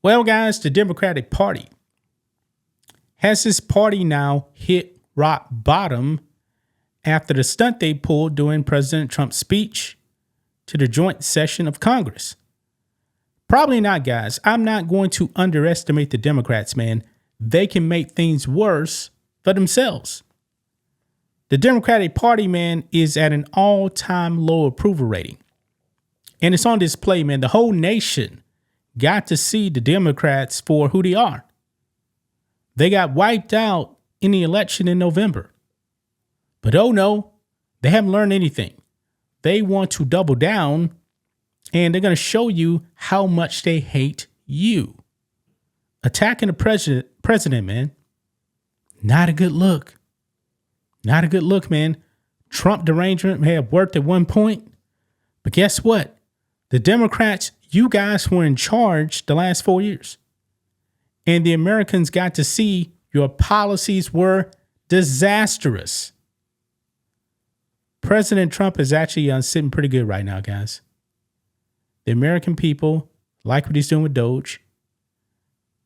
Well, guys, the Democratic Party has this party now hit rock bottom after the stunt they pulled during President Trump's speech to the joint session of Congress. Probably not, guys. I'm not going to underestimate the Democrats, man. They can make things worse for themselves. The Democratic Party, man, is at an all-time low approval rating. And it's on display, man. The whole nation got to see the Democrats for who they are. They got wiped out in the election in November. But oh no, they haven't learned anything. They want to double down, and they're going to show you how much they hate you. Attacking the president, man. Not a good look. Not a good look, man. Trump derangement may have worked at one point. But guess what? The Democrats, you guys were in charge the last 4 years. And the Americans got to see your policies were disastrous. President Trump is actually sitting pretty good right now, guys. The American people like what he's doing with Doge.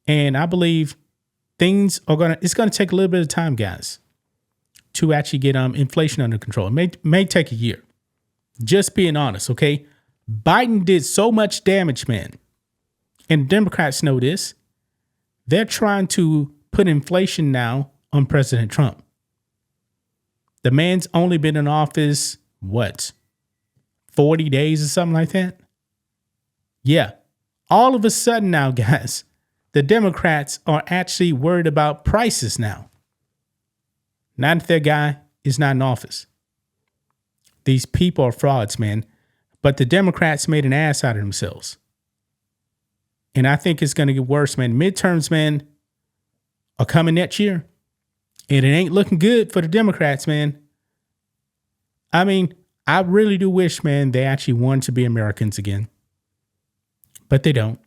And I believe it's going to take a little bit of time, guys, to actually get inflation under control. It may take a year. Just being honest, okay? Biden did so much damage, man. And Democrats know this. They're trying to put inflation now on President Trump. The man's only been in office, 40 days or something like that? Yeah. All of a sudden now, guys, the Democrats are actually worried about prices now. Not if their guy is not in office. These people are frauds, man. But the Democrats made an ass out of themselves. And I think it's going to get worse, man. Midterms, man, are coming next year. And it ain't looking good for the Democrats, man. I mean, I really do wish, man, they actually wanted to be Americans again. But they don't.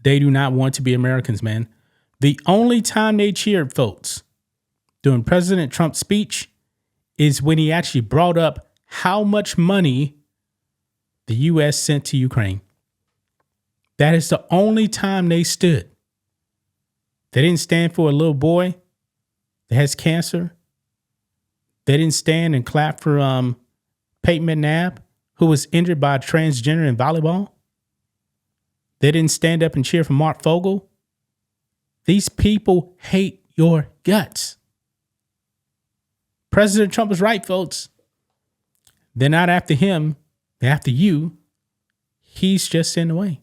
They do not want to be Americans, man. The only time they cheered, folks, during President Trump's speech is when he actually brought up how much money the U.S. sent to Ukraine. That is the only time they stood. They didn't stand for a little boy that has cancer. They didn't stand and clap for Peyton McNabb, who was injured by a transgender in volleyball. They didn't stand up and cheer for Mark Fogel. These people hate your guts. President Trump was right, folks. They're not after him. They're after you. He's just in the way.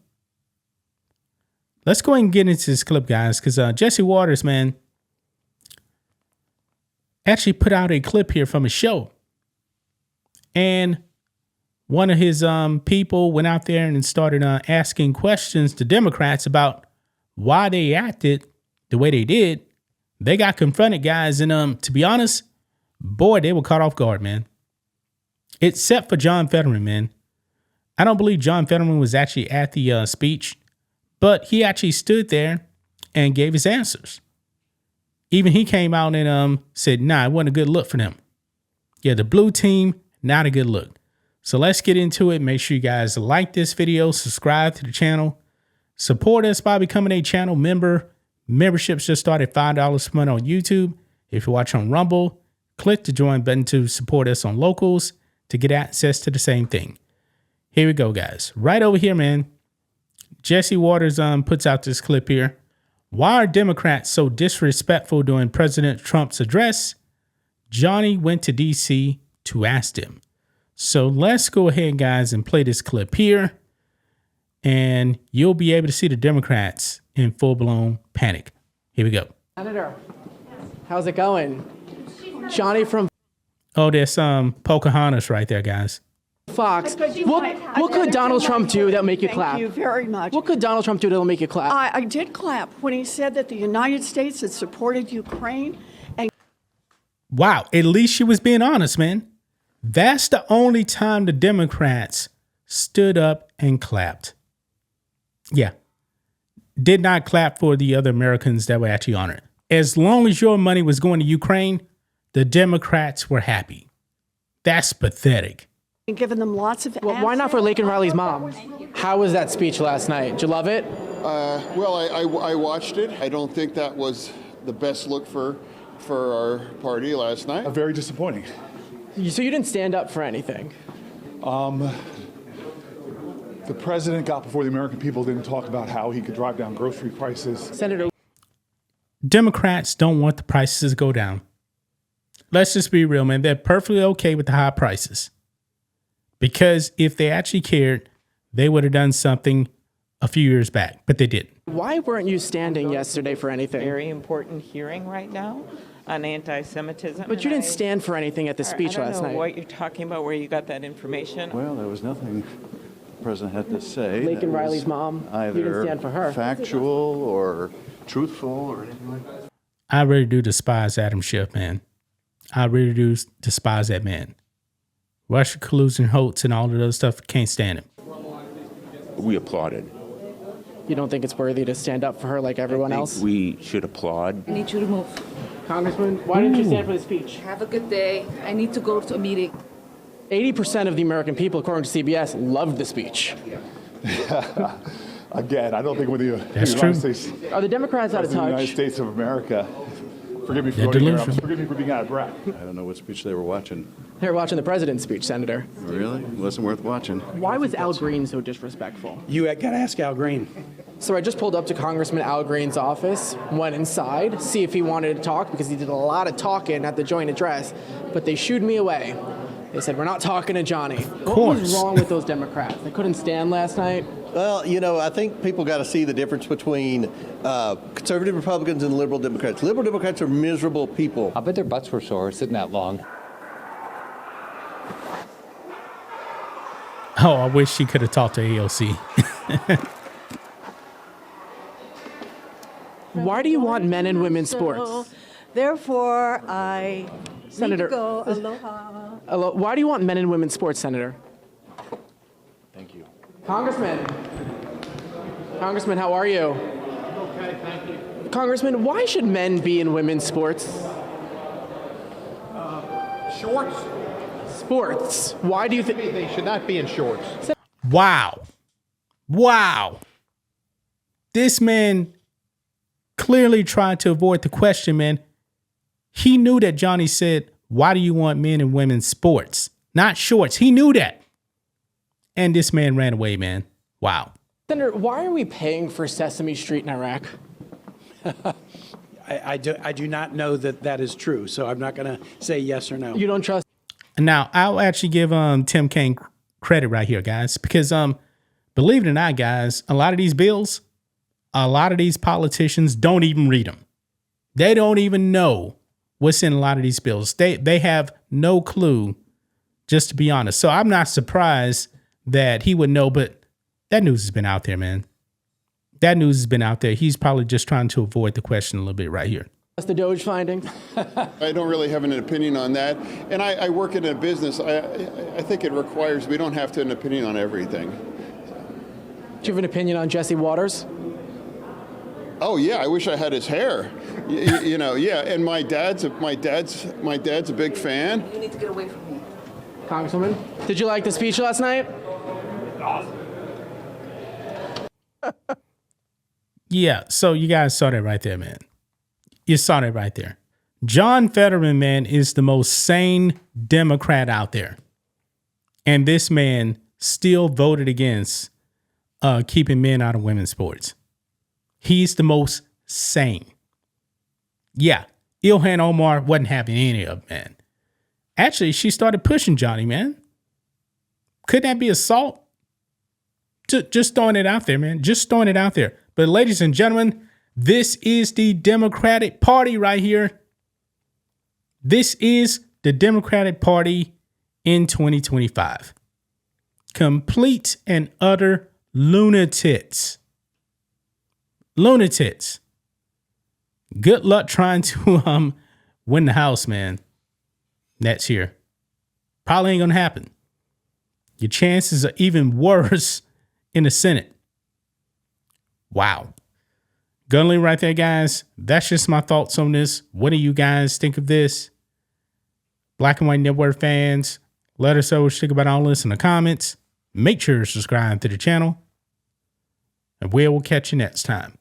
Let's go ahead and get into this clip, guys, because Jesse Waters, man, actually put out a clip here from a show. And one of his people went out there and started asking questions to Democrats about why they acted the way they did. They got confronted, guys. And to be honest, boy, they were caught off guard, man. Except for John Fetterman, man. I don't believe John Fetterman was actually at the speech, but he actually stood there and gave his answers. Even he came out and said, nah, it wasn't a good look for them. Yeah, the blue team, not a good look. So let's get into it. Make sure you guys like this video, subscribe to the channel, support us by becoming a channel member. Memberships just start at $5 per month on YouTube. If you watch on Rumble, click the join button to support us on Locals to get access to the same thing. Here we go, guys. Right over here, man. Jesse Waters puts out this clip here. Why are Democrats so disrespectful during President Trump's address? Johnny went to D.C. to ask him. So let's go ahead, guys, and play this clip here. And you'll be able to see the Democrats in full-blown panic. Here we go. Senator, how's it going? Johnny from... Oh, there's Pocahontas right there, guys. Fox. What could Donald Trump do that'll make you clap? Thank you very much. What could Donald Trump do that'll make you clap? I did clap when he said that the United States had supported Ukraine. And wow, at least she was being honest, man. That's the only time the Democrats stood up and clapped. Yeah. Did not clap for the other Americans that were actually honored. As long as your money was going to Ukraine, the Democrats were happy. That's pathetic. and given them lots of Well, why not for assets. Laken Riley's mom? How was that speech last night? Did you love it? Well, I watched it. I don't think that was the best look for our party last night. Very disappointing. So you didn't stand up for anything? The president got before the American people, didn't talk about how he could drive down grocery prices. Senator, Democrats don't want the prices to go down. Let's just be real, man. They're perfectly okay with the high prices. Because if they actually cared, they would have done something a few years back, but they didn't. why weren't you standing yesterday for anything? Very important hearing right now on anti-Semitism. But you didn't stand for anything at the speech I last don't know night. what you're talking about, where you got that information. Well, there was nothing the president had to say. Laken that was Riley's mom, you either didn't stand for her. factual or truthful or anything like that. I really do despise Adam Schiff, man. I really do despise that man. Russia collusion, hoax, and all of those stuff, can't stand him. We applauded. You don't think it's worthy to stand up for her like everyone I think else? we should applaud. I need you to move. Congressman, why didn't you stand for the speech? Have a good day. I need to go to a meeting. 80% of the American people, according to CBS, loved the speech. Again, I don't think with the That's United true. States, Are the Democrats out of the United touch? States of America. Forgive me for They're going here. delusional. Forgive me for being out of breath. I don't know what speech they were watching. They were watching the president's speech, Senator. Really? Wasn't worth watching. Why was Al Green so disrespectful? You got to ask Al Green. So I just pulled up to Congressman Al Green's office, went inside, see if he wanted to talk, because he did a lot of talking at the joint address, but they shooed me away. They said, we're not talking to Johnny. What was course. wrong with those Democrats? They couldn't stand last night? Well, you know, I think people got to see the difference between conservative Republicans and liberal Democrats. Liberal Democrats are miserable people. I bet their butts were sore sitting that long. Oh, I wish she could have talked to AOC. Why do you want men and women's sports? Therefore, I Senator, need to go. Aloha. Why do you want men and women's sports, Senator? Thank you. Congressman, how are you? Okay, thank you. Congressman, why should men be in women's sports? Shorts? Sports. Why do you think? They should not be in shorts. Wow. Wow. This man clearly tried to avoid the question, man. He knew that Johnny said, why do you want men and women's sports? Not shorts. He knew that. And this man ran away, man. Wow. Senator, why are we paying for Sesame Street in Iraq? I do not know that that is true, so I'm not going to say yes or no. You don't trust? Now, I'll actually give Tim Kaine credit right here, guys, because believe it or not, guys, a lot of these bills, a lot of these politicians don't even read them. They don't even know what's in a lot of these bills. They have no clue, just to be honest. So I'm not surprised that he would know, but that news has been out there, man. That news has been out there. He's probably just trying to avoid the question a little bit right here. That's the Doge findings. I don't really have an opinion on that. And I work in a business. I think it requires, we don't have to have an opinion on everything. Do you have an opinion on Jesse Waters? Oh yeah, I wish I had his hair. You know, yeah. And my dad's a big fan. You need to get away from me. Congresswoman, did you like the speech last night? Yeah, so you guys saw that right there, man. You saw that right there. John Fetterman, man, is the most sane Democrat out there. And this man still voted against keeping men out of women's sports. He's the most sane. Yeah, Ilhan Omar wasn't having any of it, man. Actually, she started pushing Johnny, man. Couldn't that be assault? Just throwing it out there, man. Just throwing it out there. But ladies and gentlemen, this is the Democratic Party right here. This is the Democratic Party in 2025. Complete and utter lunatics. Lunatics. Good luck trying to win the House, man. Next year. Probably ain't gonna happen. Your chances are even worse in the Senate. Wow. Gunley right there, guys. That's just my thoughts on this. What do you guys think of this? Black and White Network fans, Let us know what you think about all this in the comments. Make sure to subscribe to the channel. And we will catch you next time.